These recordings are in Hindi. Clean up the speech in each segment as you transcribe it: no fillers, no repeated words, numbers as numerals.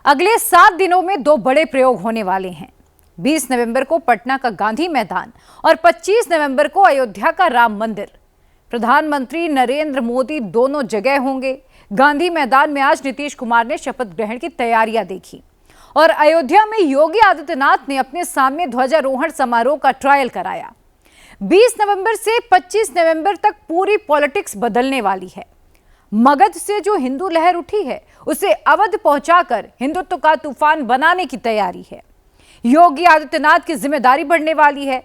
अगले 7 दिनों में 2 बड़े प्रयोग होने वाले हैं। 20 नवंबर को पटना का गांधी मैदान और 25 नवंबर को अयोध्या का राम मंदिर। प्रधानमंत्री नरेंद्र मोदी दोनों जगह होंगे। गांधी मैदान में आज नीतीश कुमार ने शपथ ग्रहण की तैयारियां देखी और अयोध्या में योगी आदित्यनाथ ने अपने सामने ध्वजारोहण समारोह का ट्रायल कराया। 20 नवंबर से 25 नवंबर तक पूरी पॉलिटिक्स बदलने वाली है। मगध से जो हिंदू लहर उठी है उसे अवध पहुंचाकर हिंदुत्व का तूफान बनाने की तैयारी है। योगी आदित्यनाथ की जिम्मेदारी बढ़ने वाली है।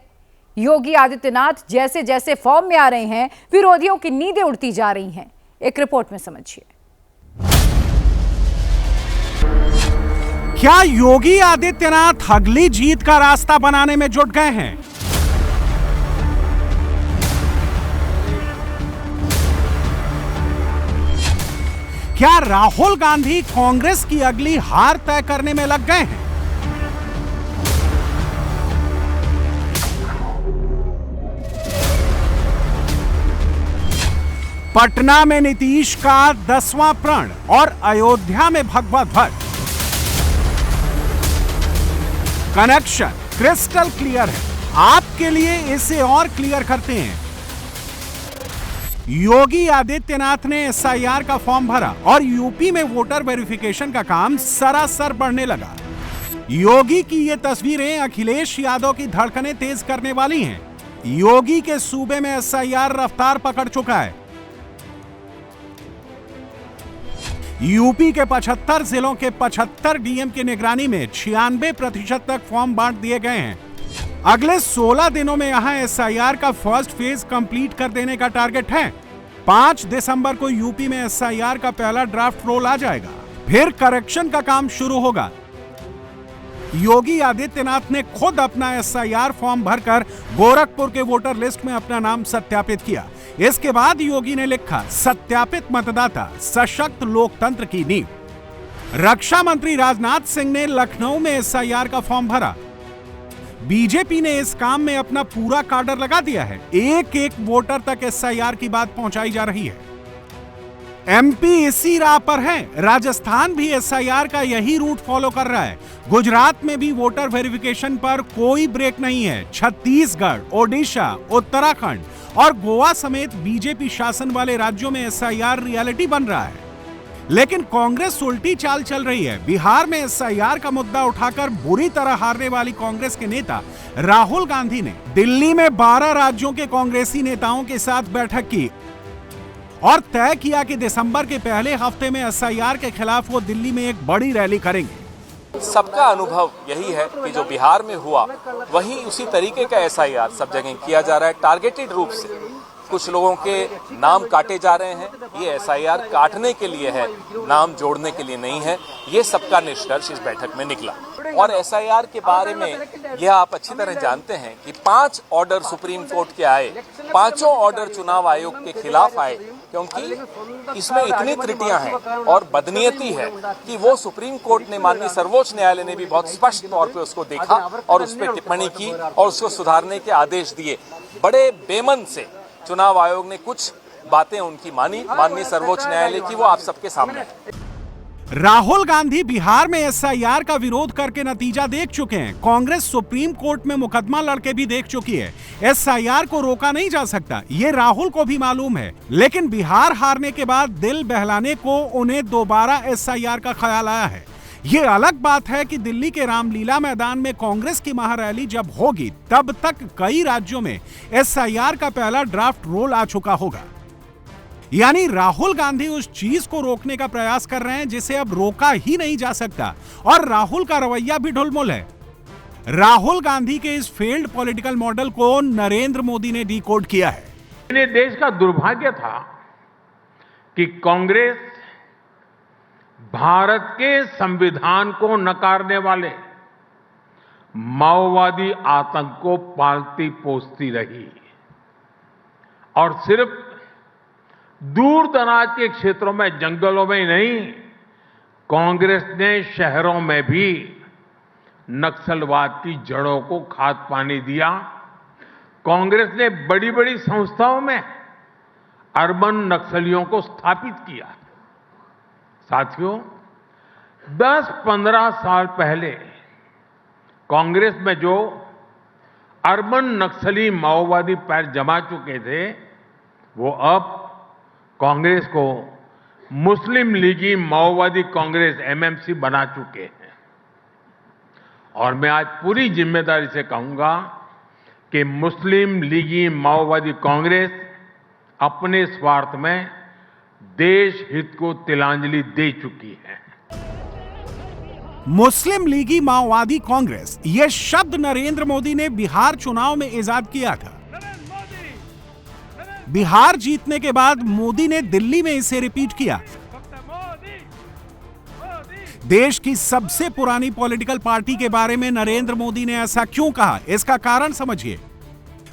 योगी आदित्यनाथ जैसे जैसे फॉर्म में आ रहे हैं, विरोधियों की नींदें उड़ती जा रही हैं। एक रिपोर्ट में समझिए। क्या योगी आदित्यनाथ अगली जीत का रास्ता बनाने में जुट गए हैं? क्या राहुल गांधी कांग्रेस की अगली हार तय करने में लग गए हैं? पटना में नीतीश का 10वां प्रण और अयोध्या में भगवा ध्वज। कनेक्शन क्रिस्टल क्लियर है। आपके लिए इसे और क्लियर करते हैं। योगी आदित्यनाथ ने एसआईआर का फॉर्म भरा और यूपी में वोटर वेरिफिकेशन का काम सरासर बढ़ने लगा। योगी की ये तस्वीरें अखिलेश यादव की धड़कनें तेज करने वाली हैं। योगी के सूबे में एसआईआर रफ्तार पकड़ चुका है। यूपी के 75 जिलों के 75 डीएम की निगरानी में 96% तक फॉर्म बांट दिए गए हैं। अगले 16 दिनों में यहां एसआईआर का फर्स्ट फेज कंप्लीट कर देने का टारगेट है। 5 दिसंबर को यूपी में एसआईआर का पहला ड्राफ्ट रोल आ जाएगा। फिर करेक्शन का काम शुरू होगा। योगी आदित्यनाथ ने खुद अपना एसआईआर फॉर्म भरकर गोरखपुर के वोटर लिस्ट में अपना नाम सत्यापित किया। इसके बाद योगी ने लिखा, सत्यापित मतदाता सशक्त लोकतंत्र की नींव। रक्षा मंत्री राजनाथ सिंह ने लखनऊ में एसआईआर का फॉर्म भरा। बीजेपी ने इस काम में अपना पूरा काडर लगा दिया है। एक एक वोटर तक एसआईआर की बात पहुंचाई जा रही है। एमपी इसी राह पर है। राजस्थान भी एसआईआर का यही रूट फॉलो कर रहा है। गुजरात में भी वोटर वेरिफिकेशन पर कोई ब्रेक नहीं है। छत्तीसगढ़, ओडिशा, उत्तराखंड और गोवा समेत बीजेपी शासन वाले राज्यों में एसआईआर रियलिटी बन रहा है। लेकिन कांग्रेस उल्टी चाल चल रही है। बिहार में एसआईआर का मुद्दा उठाकर बुरी तरह हारने वाली कांग्रेस के नेता राहुल गांधी ने दिल्ली में 12 राज्यों के कांग्रेसी नेताओं के साथ बैठक की और तय किया कि दिसंबर के पहले हफ्ते में एसआईआर के खिलाफ वो दिल्ली में एक बड़ी रैली करेंगे। सबका अनुभव यही है कि जो बिहार में हुआ वही उसी तरीके का एसआईआर सब जगह किया जा रहा है। टारगेटेड रूप से कुछ लोगों के नाम काटे जा रहे हैं। ये एसआईआर काटने के लिए है, नाम जोड़ने के लिए नहीं है। ये सबका निष्कर्ष इस बैठक में निकला। और एसआईआर के बारे में यह आप अच्छी तरह जानते हैं कि 5 ऑर्डर सुप्रीम कोर्ट के आए। 5 ऑर्डर चुनाव आयोग के खिलाफ आए, क्योंकि इसमें इतनी त्रुटियां हैं और बदनीयती है कि वो सुप्रीम कोर्ट ने, माननीय सर्वोच्च न्यायालय ने भी बहुत स्पष्ट तौर पे उसको देखा और उस पर टिप्पणी की और उसको सुधारने के आदेश दिए। बड़े बेमन से चुनाव आयोग ने कुछ बातें उनकी मानी, माननीय सर्वोच्च न्यायालय की, वो आप सबके सामने है। राहुल गांधी बिहार में एसआईआर का विरोध करके नतीजा देख चुके हैं। कांग्रेस सुप्रीम कोर्ट में मुकदमा लड़के भी देख चुकी है। एसआईआर को रोका नहीं जा सकता, ये राहुल को भी मालूम है। लेकिन बिहार हारने के बाद दिल बहलाने को उन्हें दोबारा एसआईआर का ख्याल आया है। ये अलग बात है कि दिल्ली के रामलीला मैदान में कांग्रेस की महारैली जब होगी तब तक कई राज्यों में एसआईआर का पहला ड्राफ्ट रोल आ चुका होगा। यानी राहुल गांधी उस चीज को रोकने का प्रयास कर रहे हैं जिसे अब रोका ही नहीं जा सकता। और राहुल का रवैया भी ढुलमुल है। राहुल गांधी के इस फेल्ड पॉलिटिकल मॉडल को नरेंद्र मोदी ने डिकोड किया है। देश का दुर्भाग्य था कि कांग्रेस भारत के संविधान को नकारने वाले माओवादी आतंक को पालती पोसती रही और सिर्फ दूर दराज के क्षेत्रों में, जंगलों में ही नहीं, कांग्रेस ने शहरों में भी नक्सलवाद की जड़ों को खाद पानी दिया। कांग्रेस ने बड़ी बड़ी संस्थाओं में अर्बन नक्सलियों को स्थापित किया। साथियों, 10-15 साल पहले कांग्रेस में जो अर्बन नक्सली माओवादी पैर जमा चुके थे, वो अब कांग्रेस को मुस्लिम लीगी माओवादी कांग्रेस एमएमसी बना चुके हैं। और मैं आज पूरी जिम्मेदारी से कहूंगा कि मुस्लिम लीगी माओवादी कांग्रेस अपने स्वार्थ में देश हित को तिलांजलि दे चुकी है। मुस्लिम लीगी माओवादी कांग्रेस, यह शब्द नरेंद्र मोदी ने बिहार चुनाव में इजाद किया था। बिहार जीतने के बाद मोदी ने दिल्ली में इसे रिपीट किया। देश की सबसे पुरानी पॉलिटिकल पार्टी के बारे में नरेंद्र मोदी ने ऐसा क्यों कहा, इसका कारण समझिए।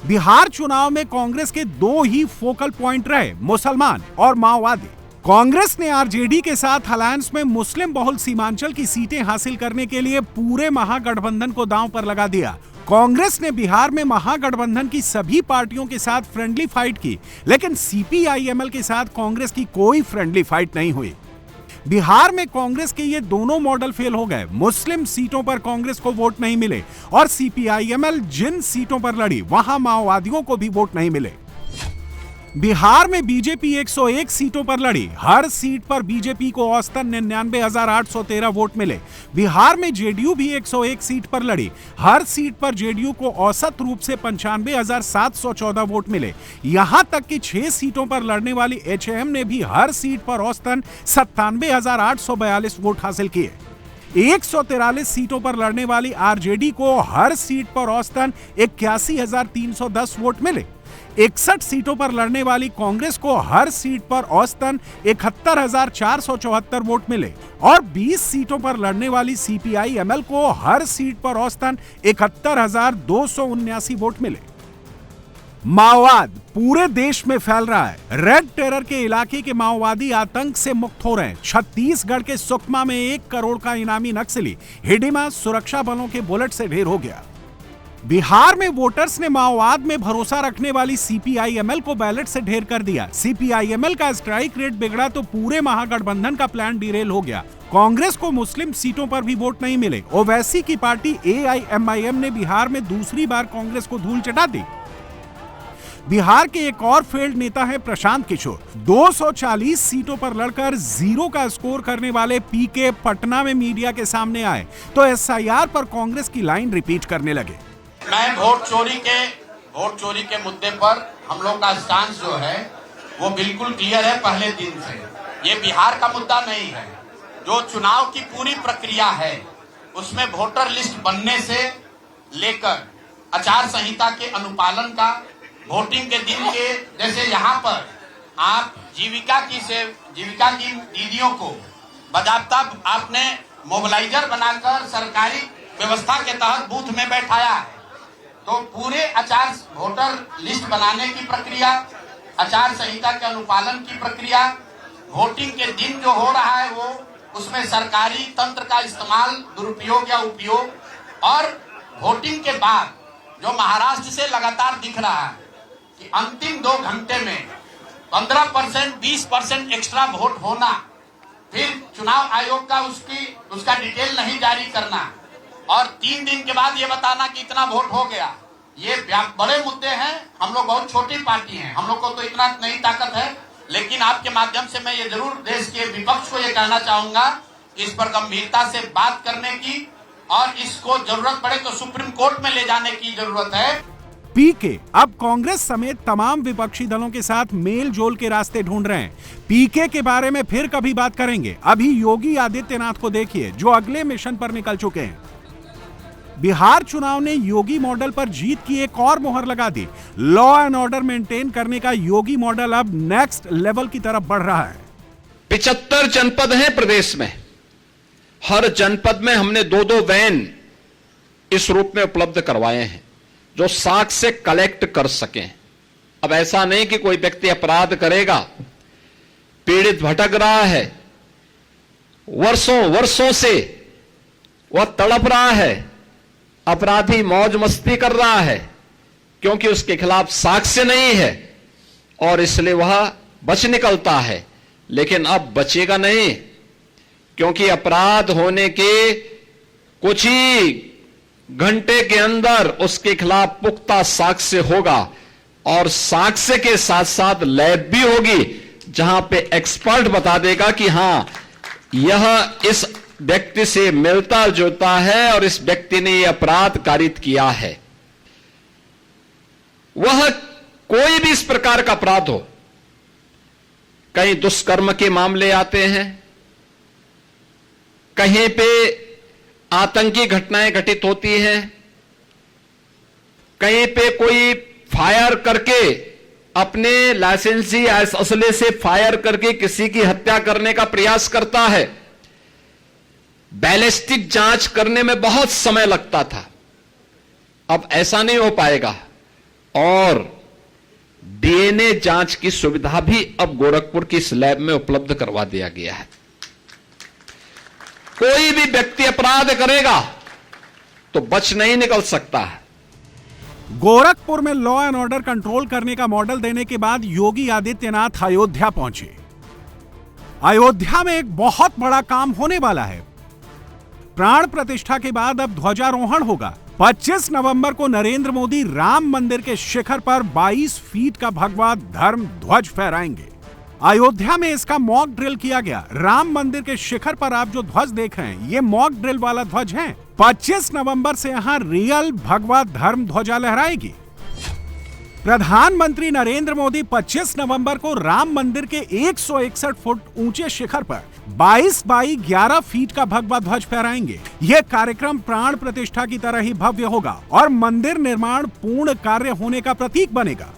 बिहार चुनाव में कांग्रेस के दो ही फोकल पॉइंट रहे, मुसलमान और माओवादी। कांग्रेस ने आरजेडी के साथ अलायंस में मुस्लिम बहुल सीमांचल की सीटें हासिल करने के लिए पूरे महागठबंधन को दांव पर लगा दिया। कांग्रेस ने बिहार में महागठबंधन की सभी पार्टियों के साथ फ्रेंडली फाइट की, लेकिन सीपीआईएमएल के साथ कांग्रेस की कोई फ्रेंडली फाइट नहीं हुई। बिहार में कांग्रेस के ये दोनों मॉडल फेल हो गए। मुस्लिम सीटों पर कांग्रेस को वोट नहीं मिले और सीपीआईएमएल जिन सीटों पर लड़ी वहां माओवादियों को भी वोट नहीं मिले। बिहार में बीजेपी 101 सीटों पर लड़ी, हर सीट पर बीजेपी को औसतन 99,813 वोट मिले। बिहार में जेडीयू भी 101 सीट पर लड़ी, हर सीट पर जेडीयू को औसत रूप से 95,714 वोट मिले। यहां तक कि 6 सीटों पर लड़ने वाली एचएम ने भी हर सीट पर औसतन 97,842 वोट हासिल किए। 143 सीटों पर लड़ने वाली आरजेडी को हर सीट पर औसतन 81,310 वोट मिले। 61 सीटों पर लड़ने वाली कांग्रेस को हर सीट पर औसतन 71,474 वोट मिले और 20 सीटों पर लड़ने वाली सीपीआईएमएल को हर सीट पर औसतन 71,279 वोट मिले। माओवाद पूरे देश में फैल रहा है। रेड टेरर के इलाके के माओवादी आतंक से मुक्त हो रहे हैं। छत्तीसगढ़ के सुकमा में 1 करोड़ का इनामी नक्सली हिडिमा सुरक्षा बलों के बुलेट से ढेर हो गया। बिहार में वोटर्स ने माओवाद में भरोसा रखने वाली सीपीआईएमएल को बैलेट से ढेर कर दिया। सीपीआईएमएल का स्ट्राइक रेट बिगड़ा तो पूरे महागठबंधन का प्लान डिरेल हो गया। कांग्रेस को मुस्लिम सीटों पर भी वोट नहीं मिले। ओवैसी की पार्टी एआईएमआईएम ने बिहार में दूसरी बार कांग्रेस को धूल चटा दी। बिहार के एक और फेल्ड नेता है प्रशांत किशोर। 240 सीटों पर लड़कर 0 का स्कोर करने वाले पीके पटना में मीडिया के सामने आए तो एसआईआर पर कांग्रेस की लाइन रिपीट करने लगे। मैं वोट चोरी के मुद्दे पर हम लोग का स्टांस जो है वो बिल्कुल क्लियर है पहले दिन से। ये बिहार का मुद्दा नहीं है। जो चुनाव की पूरी प्रक्रिया है उसमें वोटर लिस्ट बनने से लेकर आचार संहिता के अनुपालन का, वोटिंग के दिन के, जैसे यहाँ पर आप जीविका की दीदियों को बाकायदा आपने मोबिलाइजर बनाकर सरकारी व्यवस्था के तहत बूथ में बैठाया है। तो पूरे वोटर लिस्ट बनाने की प्रक्रिया, आचार संहिता के अनुपालन की प्रक्रिया, वोटिंग के दिन जो हो रहा है वो उसमें सरकारी तंत्र का इस्तेमाल, दुरुपयोग या उपयोग, और वोटिंग के बाद जो महाराष्ट्र से लगातार दिख रहा है कि अंतिम 2 घंटे में 15%, 20% एक्स्ट्रा वोट होना, फिर चुनाव आयोग का उसका डिटेल नहीं जारी करना और 3 दिन के बाद ये बताना कि इतना वोट हो गया। ये बड़े मुद्दे हैं। हम लोग बहुत छोटी पार्टी हैं, हम लोग को तो इतना नहीं ताकत है, लेकिन आपके माध्यम से मैं ये जरूर देश के विपक्ष को ये कहना चाहूंगा कि इस पर गंभीरता से बात करने की और इसको जरूरत पड़े तो सुप्रीम कोर्ट में ले जाने की जरूरत है। पीके अब कांग्रेस समेत तमाम विपक्षी दलों के साथ मेल जोल के रास्ते ढूंढ रहे हैं। पीके के बारे में फिर कभी बात करेंगे। अभी योगी आदित्यनाथ को देखिए जो अगले मिशन पर निकल चुके हैं। बिहार चुनाव ने योगी मॉडल पर जीत की एक और मोहर लगा दी। लॉ एंड ऑर्डर मेंटेन करने का योगी मॉडल अब नेक्स्ट लेवल की तरफ बढ़ रहा है। 75 जनपद हैं प्रदेश में। हर जनपद में हमने 2-2 वैन इस रूप में उपलब्ध करवाए हैं जो साख से कलेक्ट कर सकें। अब ऐसा नहीं कि कोई व्यक्ति अपराध करेगा, पीड़ित भटक रहा है, वर्षों से वह तड़प रहा है, अपराधी मौज मस्ती कर रहा है क्योंकि उसके खिलाफ साक्ष्य नहीं है और इसलिए वह बच निकलता है, लेकिन अब बचेगा नहीं। क्योंकि अपराध होने के कुछ ही घंटे के अंदर उसके खिलाफ पुख्ता साक्ष्य होगा और साक्ष्य के साथ साथ लैब भी होगी जहां पे एक्सपर्ट बता देगा कि हां यह इस व्यक्ति से मिलता जुलता है और इस व्यक्ति ने यह अपराध कारित किया है। वह कोई भी इस प्रकार का अपराध हो, कहीं दुष्कर्म के मामले आते हैं, कहीं पे आतंकी घटनाएं घटित होती हैं, कहीं पे कोई फायर करके अपने लाइसेंसी असले से फायर करके किसी की हत्या करने का प्रयास करता है। बैलिस्टिक जांच करने में बहुत समय लगता था, अब ऐसा नहीं हो पाएगा और डीएनए जांच की सुविधा भी अब गोरखपुर की इस लैब में उपलब्ध करवा दिया गया है। कोई भी व्यक्ति अपराध करेगा तो बच नहीं निकल सकता है। गोरखपुर में लॉ एंड ऑर्डर कंट्रोल करने का मॉडल देने के बाद योगी आदित्यनाथ अयोध्या पहुंचे। अयोध्या में एक बहुत बड़ा काम होने वाला है। प्राण प्रतिष्ठा के बाद अब ध्वजारोहण होगा। 25 नवंबर को नरेंद्र मोदी राम मंदिर के शिखर पर 22 फीट का भगवा धर्म ध्वज फहराएंगे। अयोध्या में इसका मॉक ड्रिल किया गया। राम मंदिर के शिखर पर आप जो ध्वज देख रहे हैं, ये मॉक ड्रिल वाला ध्वज है। 25 नवंबर से यहां रियल भगवा धर्म ध्वजा लहराएगी। प्रधानमंत्री नरेंद्र मोदी 25 नवंबर को राम मंदिर के 161 फुट ऊंचे शिखर पर 22 बाई 11 फीट का भगवा ध्वज फहराएंगे। यह कार्यक्रम प्राण प्रतिष्ठा की तरह ही भव्य होगा और मंदिर निर्माण पूर्ण कार्य होने का प्रतीक बनेगा।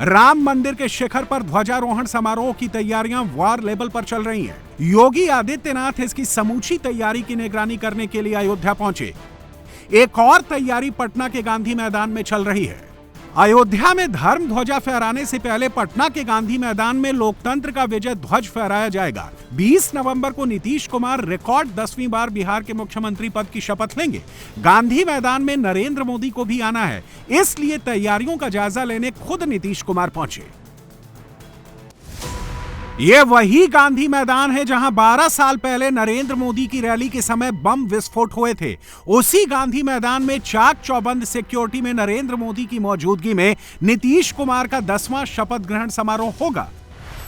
राम मंदिर के शिखर पर ध्वजारोहण समारोह की तैयारियां वार लेवल पर चल रही हैं। योगी आदित्यनाथ इसकी समूची तैयारी की निगरानी करने के लिए अयोध्या पहुंचे। एक और तैयारी पटना के गांधी मैदान में चल रही है। अयोध्या में धर्म ध्वजा फहराने से पहले पटना के गांधी मैदान में लोकतंत्र का विजय ध्वज फहराया जाएगा। 20 नवंबर को नीतीश कुमार रिकॉर्ड 10वीं बार बिहार के मुख्यमंत्री पद की शपथ लेंगे। गांधी मैदान में नरेंद्र मोदी को भी आना है, इसलिए तैयारियों का जायजा लेने खुद नीतीश कुमार पहुंचे। ये वही गांधी मैदान है जहां 12 साल पहले नरेंद्र मोदी की रैली के समय बम विस्फोट हुए थे। उसी गांधी मैदान में चाक चौबंद सिक्योरिटी में नरेंद्र मोदी की मौजूदगी में नीतीश कुमार का 10वां शपथ ग्रहण समारोह होगा।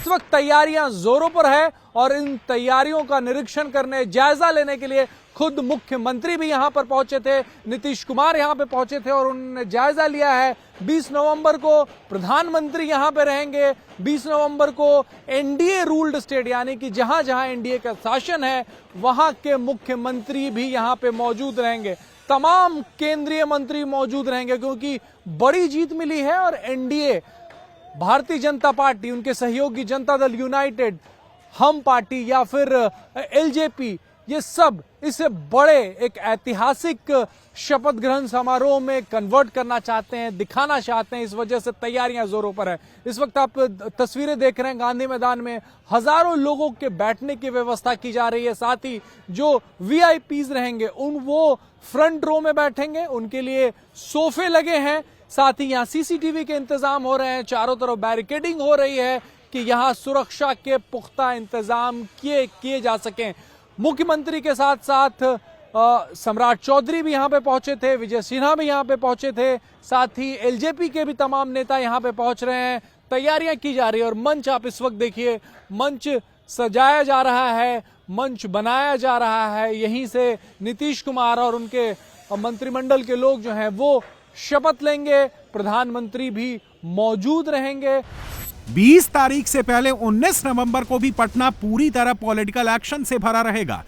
इस वक्त तैयारियां जोरों पर है और इन तैयारियों का निरीक्षण करने, जायजा लेने के लिए खुद मुख्यमंत्री भी यहां पर पहुंचे थे। नीतीश कुमार यहां पे पहुंचे थे और उन्होंने जायजा लिया है। 20 नवंबर को प्रधानमंत्री यहां पे रहेंगे। 20 नवंबर को एनडीए रूल्ड स्टेट यानी कि जहां जहां एनडीए का शासन है वहां के मुख्यमंत्री भी यहां पे मौजूद रहेंगे। तमाम केंद्रीय मंत्री मौजूद रहेंगे क्योंकि बड़ी जीत मिली है और एनडीए, भारतीय जनता पार्टी, उनके सहयोगी जनता दल यूनाइटेड, हम पार्टी या फिर एलजेपी, ये सब इसे बड़े एक ऐतिहासिक शपथ ग्रहण समारोह में कन्वर्ट करना चाहते हैं, दिखाना चाहते हैं। इस वजह से तैयारियां जोरों पर है। इस वक्त आप तस्वीरें देख रहे हैं गांधी मैदान में हजारों लोगों के बैठने की व्यवस्था की जा रही है। साथ ही जो वीआईपीज रहेंगे वो फ्रंट रो में बैठेंगे, उनके लिए सोफे लगे हैं। साथ ही यहाँ सीसीटीवी के इंतजाम हो रहे हैं, चारों तरफ बैरिकेडिंग हो रही है कि यहाँ सुरक्षा के पुख्ता इंतजाम किए जा सकें। मुख्यमंत्री के साथ साथ सम्राट चौधरी भी यहाँ पे पहुंचे थे, विजय सिन्हा भी यहाँ पे पहुंचे थे, साथ ही एलजेपी के भी तमाम नेता यहाँ पे पहुंच रहे हैं। तैयारियां की जा रही है और मंच आप इस वक्त देखिए, मंच सजाया जा रहा है, मंच बनाया जा रहा है। यहीं से नीतीश कुमार और उनके मंत्रिमंडल के लोग जो हैं वो शपथ लेंगे, प्रधानमंत्री भी मौजूद रहेंगे। 20 तारीख से पहले 19 नवंबर को भी पटना पूरी तरह पॉलिटिकल एक्शन से भरा रहेगा।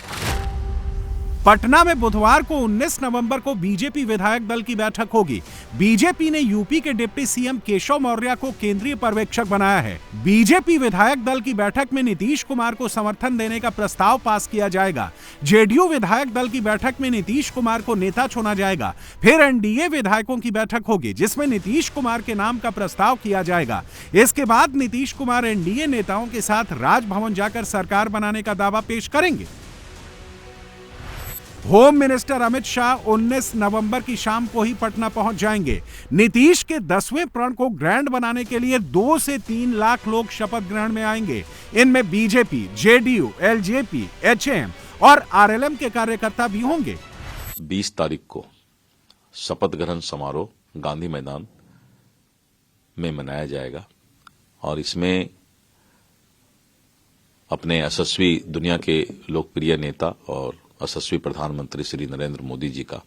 पटना में बुधवार को 19 नवंबर को बीजेपी विधायक दल की बैठक होगी। बीजेपी ने यूपी के डिप्टी सीएम केशव मौर्य को केंद्रीय पर्यवेक्षक बनाया है। बीजेपी विधायक दल की बैठक में नीतीश कुमार को समर्थन देने का प्रस्ताव पास किया जाएगा। जेडीयू विधायक दल की बैठक में नीतीश कुमार को नेता चुना जाएगा। फिर एनडीए विधायकों की बैठक होगी जिसमें नीतीश कुमार के नाम का प्रस्ताव किया जाएगा। इसके बाद नीतीश कुमार एनडीए नेताओं के साथ राजभवन जाकर सरकार बनाने का दावा पेश करेंगे। होम मिनिस्टर अमित शाह 19 नवंबर की शाम को ही पटना पहुंच जाएंगे। नीतीश के 10वें प्रण को ग्रैंड बनाने के लिए 2 से 3 लाख लोग शपथ ग्रहण में आएंगे। इनमें बीजेपी, जेडीयू, एलजेपी, एचएम और आरएलएम के कार्यकर्ता भी होंगे। 20 तारीख को शपथ ग्रहण समारोह गांधी मैदान में मनाया जाएगा और इसमें अपने यशस्वी दुनिया के लोकप्रिय नेता और यशस्वी प्रधानमंत्री श्री नरेंद्र मोदी जी का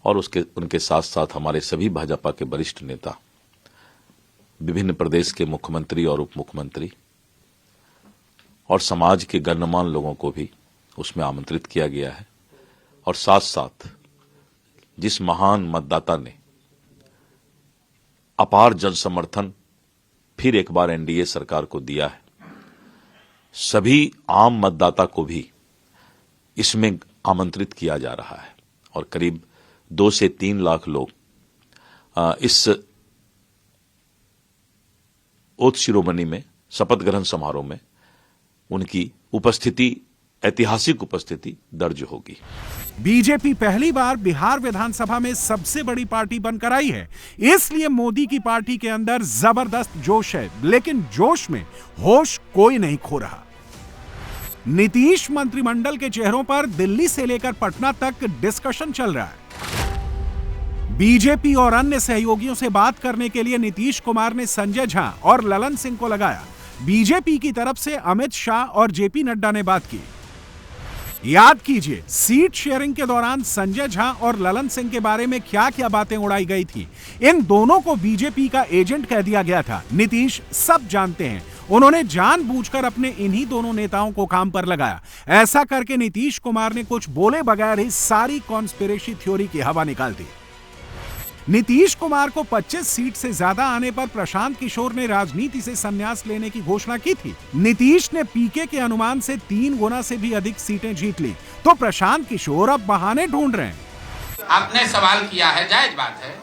और उनके साथ साथ हमारे सभी भाजपा के वरिष्ठ नेता, विभिन्न प्रदेश के मुख्यमंत्री और उप मुख्यमंत्री और समाज के गणमान्य लोगों को भी उसमें आमंत्रित किया गया है। और साथ साथ जिस महान मतदाता ने अपार जन समर्थन फिर एक बार एनडीए सरकार को दिया है, सभी आम मतदाता को भी इसमें आमंत्रित किया जा रहा है और करीब 2 से 3 लाख लोग इस ओथ शिरोमणि में, शपथ ग्रहण समारोह में उनकी उपस्थिति, ऐतिहासिक उपस्थिति दर्ज होगी। बीजेपी पहली बार बिहार विधानसभा में सबसे बड़ी पार्टी बनकर आई है, इसलिए मोदी की पार्टी के अंदर जबरदस्त जोश है, लेकिन जोश में होश कोई नहीं खो रहा। नीतीश मंत्रिमंडल के चेहरों पर दिल्ली से लेकर पटना तक डिस्कशन चल रहा है। बीजेपी और अन्य सहयोगियों से बात करने के लिए नीतीश कुमार ने संजय झा और ललन सिंह को लगाया। बीजेपी की तरफ से अमित शाह और जेपी नड्डा ने बात की। याद कीजिए, सीट शेयरिंग के दौरान संजय झा और ललन सिंह के बारे में क्या क्या बातें उड़ाई गई थी। इन दोनों को बीजेपी का एजेंट कह दिया गया था। नीतीश सब जानते हैं, उन्होंने जानबूझकर अपने इन्हीं दोनों नेताओं को काम पर लगाया। ऐसा करके नीतीश कुमार ने कुछ बोले बगैर ही सारी कॉन्स्पिरेसी थ्योरी की हवा निकाल दी। नीतीश कुमार को 25 सीट से ज्यादा आने पर प्रशांत किशोर ने राजनीति से संन्यास लेने की घोषणा की थी। नीतीश ने पीके के अनुमान से 3 गुना से भी अधिक सीटें जीत ली, तो प्रशांत किशोर अब बहाने ढूंढ रहे हैं। आपने सवाल किया है, जायज बात है।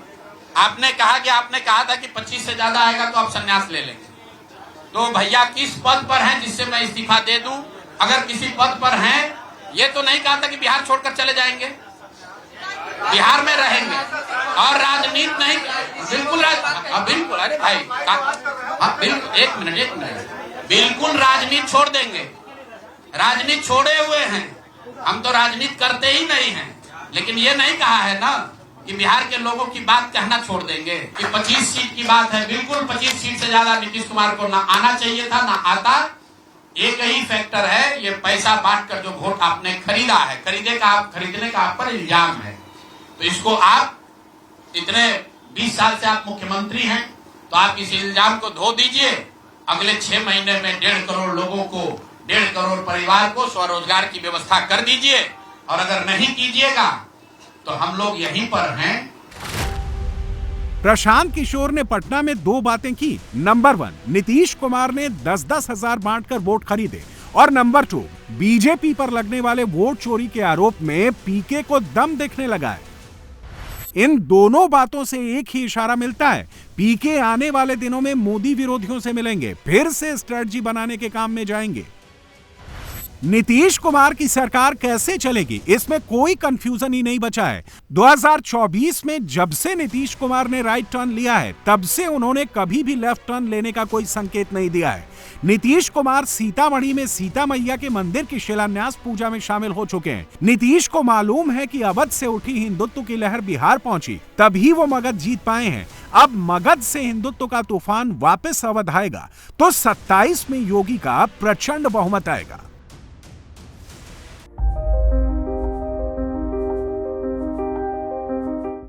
आपने कहा था कि 25 से ज्यादा आएगा तो आप संन्यास ले लेंगे। तो भैया किस पद पर हैं जिससे मैं इस्तीफा दे दूं? अगर किसी पद पर हैं, ये तो नहीं कहा था कि बिहार छोड़कर चले जाएंगे, बिहार में रहेंगे और राजनीति नहीं। बिल्कुल अरे भाई, बिल्कुल एक मिनट, बिल्कुल राजनीति छोड़ देंगे। राजनीति छोड़े हुए हैं, हम तो राजनीति करते ही नहीं हैं। लेकिन ये नहीं कहा है ना कि बिहार के लोगों की बात कहना छोड़ देंगे। कि 25 सीट की बात है, बिल्कुल 25 सीट से ज्यादा नीतीश कुमार को ना आना चाहिए था, ना आता। एक ही फैक्टर है, ये पैसा बांटकर जो वोट आपने खरीदा है, खरीदने का आप पर इल्जाम है। तो इसको आप इतने 20 साल से आप मुख्यमंत्री हैं, तो आप इस इल्जाम को धो दीजिए। अगले 6 महीने में 1.5 करोड़ लोगों को, 1.5 करोड़ परिवार को स्वरोजगार की व्यवस्था कर दीजिए। और अगर नहीं कीजिएगा तो हम लोग यहीं पर हैं। प्रशांत किशोर ने पटना में 2 बातें की। नंबर 1, नीतीश कुमार ने 10-10 हजार बांटकर वोट खरीदे। और नंबर 2, बीजेपी पर लगने वाले वोट चोरी के आरोप में पीके को दम दिखने लगा है। इन दोनों बातों से एक ही इशारा मिलता है, पीके आने वाले दिनों में मोदी विरोधियों से मिलेंगे, फिर से स्ट्रेटजी बनाने के काम में जाएंगे। नीतीश कुमार की सरकार कैसे चलेगी, इसमें कोई कंफ्यूजन ही नहीं बचा है। 2024 में जब से नीतीश कुमार ने राइट टर्न लिया है, तब से उन्होंने कभी भी लेफ्ट टर्न लेने का कोई संकेत नहीं दिया है। नीतीश कुमार सीतामढ़ी में सीता मैया के मंदिर की शिलान्यास पूजा में शामिल हो चुके हैं। नीतीश को मालूम है कि अवध से उठी हिंदुत्व की लहर बिहार पहुंची, तभी वो मगध जीत पाए हैं। अब मगध से हिंदुत्व का तूफान वापस अवध आएगा तो 27 में योगी का प्रचंड बहुमत आएगा।